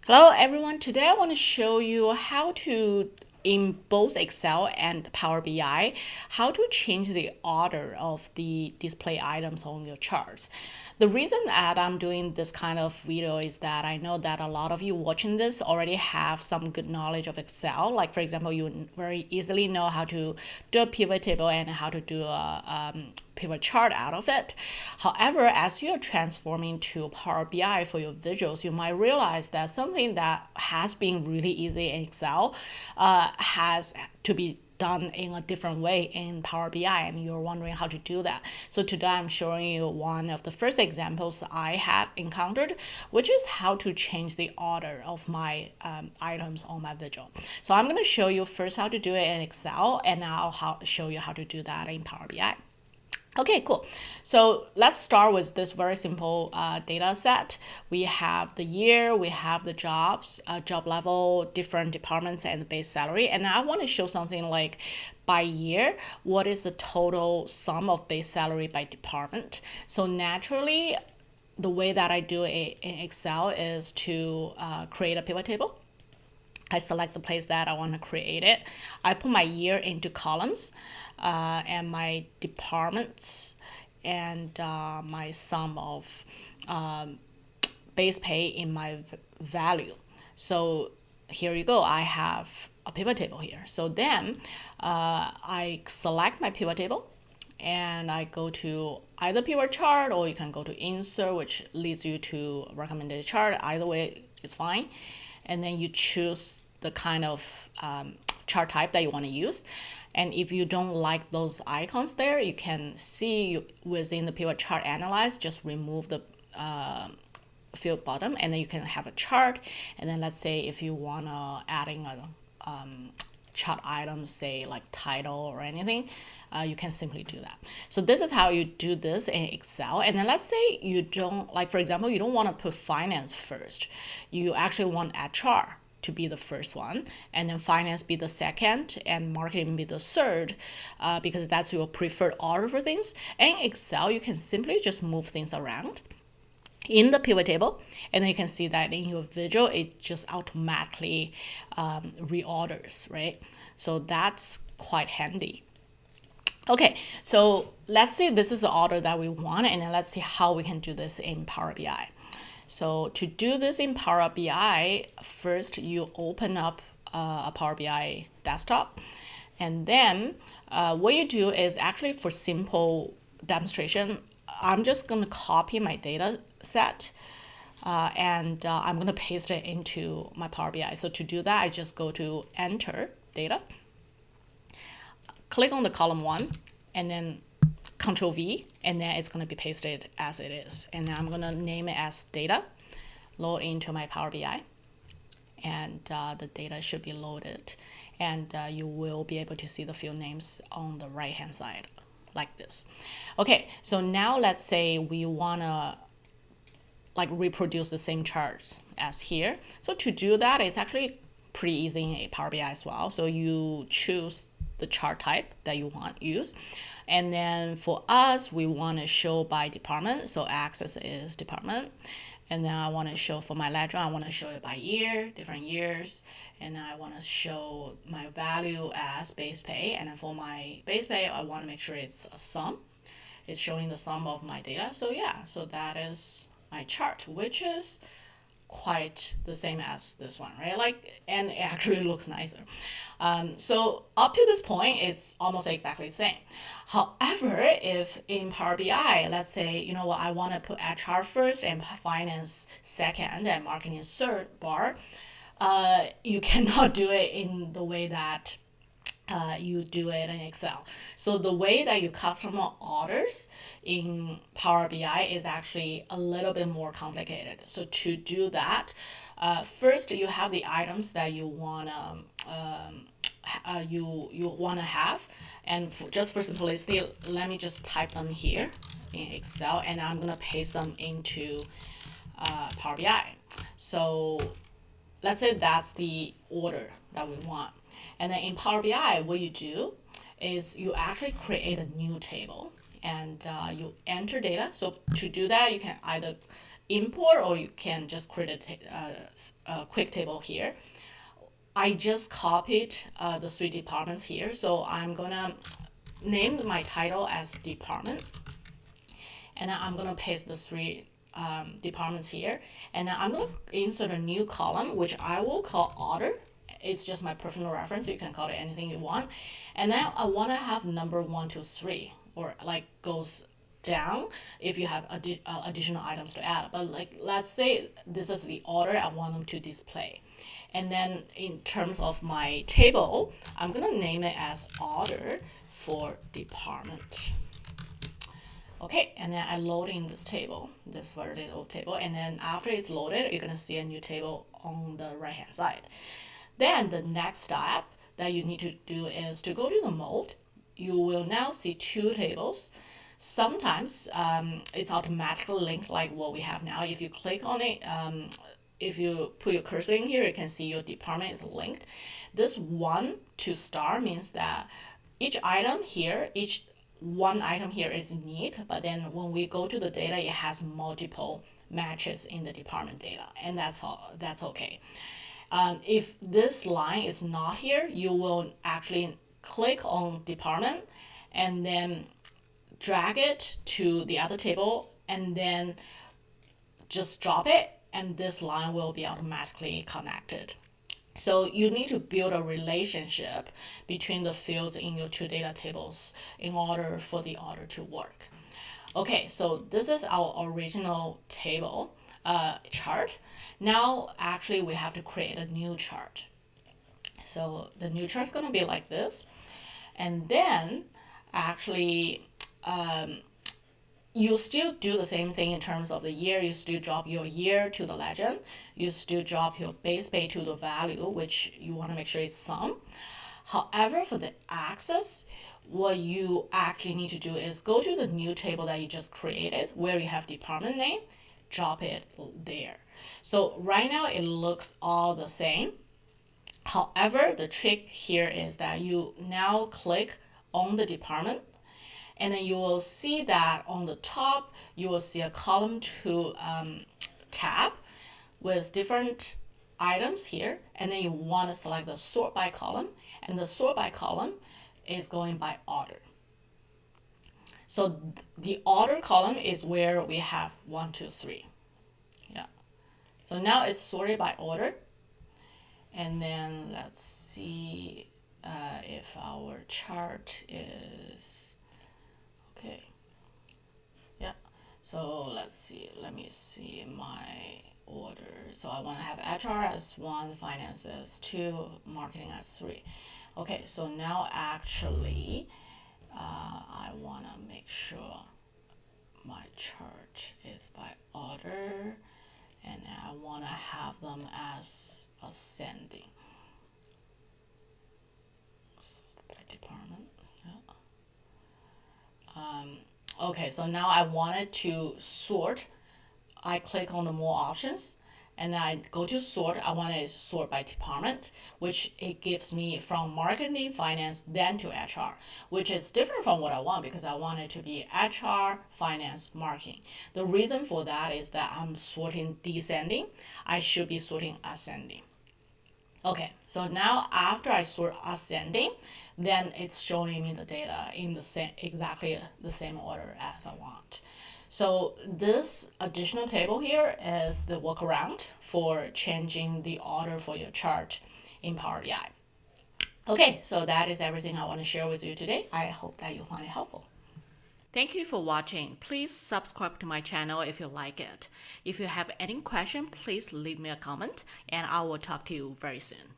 Hello everyone, today I want to show you how to, in both Excel and Power BI, how to change the order of the display items on your charts. The reason that I'm doing this kind of video is that I know that a lot of you watching this already have some good knowledge of Excel. Like for example, you very easily know how to do a pivot table and how to do a pivot chart out of it. However, as you're transforming to Power BI for your visuals, you might realize that something that has been really easy in Excel has to be done in a different way in Power BI, and you're wondering how to do that. So today I'm showing you one of the first examples I had encountered, which is how to change the order of my items on my visual. So I'm going to show you first how to do it in Excel, and I'll show you how to do that in Power BI. Okay, cool. So let's start with this very simple data set. We have the year, we have the jobs, job level, different departments, and the base salary. And I want to show something like by year, what is the total sum of base salary by department. So naturally, the way that I do it in Excel is to create a pivot table. I select the place that I want to create it. I put my year into columns and my departments and my sum of base pay in my value. So here you go. I have a pivot table here. So then I select my pivot table and I go to either pivot chart, or you can go to insert, which leads you to recommended chart. Either way is fine. And then you choose the kind of chart type that you want to use. And if you don't like those icons there, you can see within the pivot chart analyze, just remove the field bottom, and then you can have a chart. And then let's say if you want to adding a chart item, say like title or anything, you can simply do that. So this is how you do this in Excel. And then let's say you don't, like for example, you don't want to put finance first. You actually want HR to be the first one, and then finance be the second, and marketing be the third, because that's your preferred order for things. And in Excel, you can simply just move things around in the pivot table, and then you can see that in your visual it just automatically reorders, right? So that's quite handy. Okay, so let's say this is the order that we want, and then let's see how we can do this in Power BI. So to do this in Power BI, first you open up a Power BI desktop, and then what you do is actually, for simple demonstration, I'm just going to copy my data set and I'm going to paste it into my Power BI. So to do that, I just go to Enter Data, click on the column 1, and then Control V, and then it's going to be pasted as it is. And then I'm going to name it as Data, load into my Power BI, and the data should be loaded, and you will be able to see the field names on the right hand side like this. Okay, so now let's say we want to like reproduce the same charts as here. So to do that, it's actually pretty easy in Power BI as well. So you choose the chart type that you want to use, and then for us, we want to show by department. So axis is department, and then I want to show for my ledger, I want to show it by year, different years, and I want to show my value as base pay. And then for my base pay, I want to make sure it's a sum. It's showing the sum of my data. So yeah, so that is my chart, which is quite the same as this one, right? Like, and it actually looks nicer. So up to this point, it's almost exactly the same. However, if in Power BI, let's say, you know what, I want to put HR first and finance second and marketing third bar, you cannot do it in the way that you do it in Excel. So the way that you custom orders in Power BI is actually a little bit more complicated. So to do that, first you have the items that you wanna you wanna have, and just for simplicity, let me just type them here in Excel, and I'm gonna paste them into Power BI. So let's say that's the order that we want. And then in Power BI, what you do is you actually create a new table, and you enter data. So to do that, you can either import or you can just create a quick table here. I just copied the three departments here, so I'm gonna name my title as department, and then I'm gonna paste the three departments here, and then I'm gonna insert a new column which I will call order. It's just my personal reference. You can call it anything you want, and then I want to have number 1 to 3, or like goes down if you have additional items to add. But like, let's say this is the order I want them to display. And then in terms of my table, I'm gonna name it as order for department. Okay, and then I load in this table, this very little table, and then after it's loaded, you're gonna see a new table on the right hand side. Then the next step that you need to do is to go to the mode. You will now see two tables. Sometimes it's automatically linked like what we have now. If you click on it, if you put your cursor in here, you can see your department is linked. This 1 to star means that each item here, each one item here is unique, but then when we go to the data, it has multiple matches in the department data, and that's okay. If this line is not here, you will actually click on department and then drag it to the other table and then just drop it, and this line will be automatically connected. So you need to build a relationship between the fields in your two data tables in order for the order to work. Okay, so this is our original table chart. Now, actually, we have to create a new chart. So the new chart is going to be like this. And then, actually, you still do the same thing in terms of the year. You still drop your year to the legend. You still drop your base pay to the value, which you want to make sure it's sum. However, for the axis, what you actually need to do is go to the new table that you just created where you have department name, drop it there. So right now it looks all the same. However, the trick here is that you now click on the department, and then you will see that on the top, you will see a column to tab with different items here. And then you want to select the sort by column, and the sort by column is going by order. So the order column is where we have 1, 2, 3. Yeah. So now it's sorted by order. And then let's see if our chart is okay. Yeah. So let's see. Let me see my order. So I want to have HR as 1, finance as 2, marketing as 3. Okay. So now actually, I want to make sure my chart is by order, and I want to have them as ascending. So by department. Yeah. Okay, so now I wanted to sort. I click on the more options, and I go to sort. I want to sort by department, which it gives me from marketing, finance, then to HR, which is different from what I want because I want it to be HR, finance, marketing. The reason for that is that I'm sorting descending. I should be sorting ascending. Okay, so now after I sort ascending, then it's showing me the data in the same, exactly the same order as I want. So this additional table here is the workaround for changing the order for your chart in Power BI. Okay, so that is everything I want to share with you today. I hope that you find it helpful. Thank you for watching. Please subscribe to my channel if you like it. If you have any question, please leave me a comment and I will talk to you very soon.